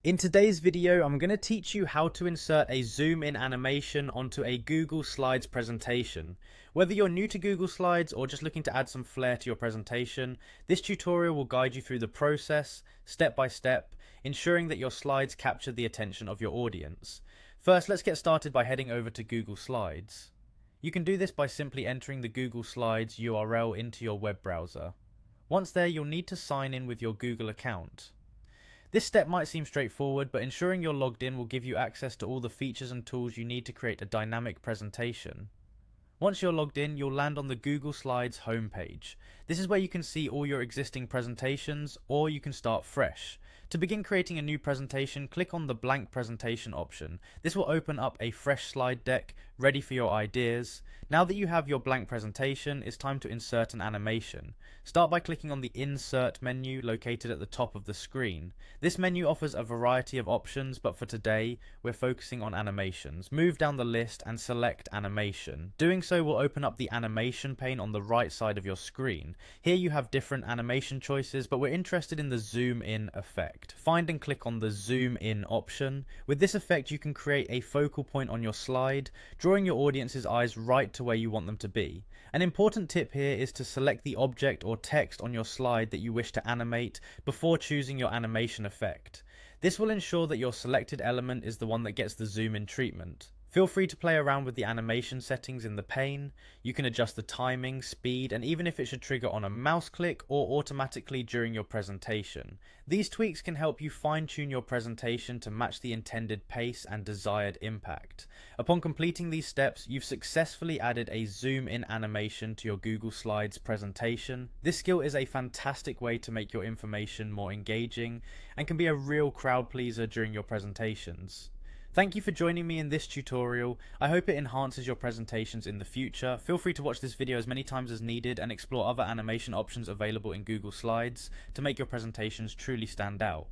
In today's video, I'm going to teach you how to insert a zoom in animation onto a Google Slides presentation. Whether you're new to Google Slides or just looking to add some flair to your presentation, this tutorial will guide you through the process, step by step, ensuring that your slides capture the attention of your audience. First, let's get started by heading over to Google Slides. You can do this by simply entering the Google Slides URL into your web browser. Once there, you'll need to sign in with your Google account. This step might seem straightforward, but ensuring you're logged in will give you access to all the features and tools you need to create a dynamic presentation. Once you're logged in, you'll land on the Google Slides homepage. This is where you can see all your existing presentations, or you can start fresh. To begin creating a new presentation, click on the blank presentation option. This will open up a fresh slide deck, ready for your ideas. Now that you have your blank presentation, it's time to insert an animation. Start by clicking on the Insert menu located at the top of the screen. This menu offers a variety of options, but for today, we're focusing on animations. Move down the list and select Animation. Doing so will open up the animation pane on the right side of your screen. Here you have different animation choices, but we're interested in the zoom in effect. Find and click on the zoom in option. With this effect, you can create a focal point on your slide, drawing your audience's eyes right to where you want them to be. An important tip here is to select the object or text on your slide that you wish to animate before choosing your animation effect. This will ensure that your selected element is the one that gets the zoom in treatment. Feel free to play around with the animation settings in the pane. You can adjust the timing, speed, and even if it should trigger on a mouse click or automatically during your presentation. These tweaks can help you fine-tune your presentation to match the intended pace and desired impact. Upon completing these steps, you've successfully added a zoom-in animation to your Google Slides presentation. This skill is a fantastic way to make your information more engaging and can be a real crowd pleaser during your presentations. Thank you for joining me in this tutorial. I hope it enhances your presentations in the future. Feel free to watch this video as many times as needed and explore other animation options available in Google Slides to make your presentations truly stand out.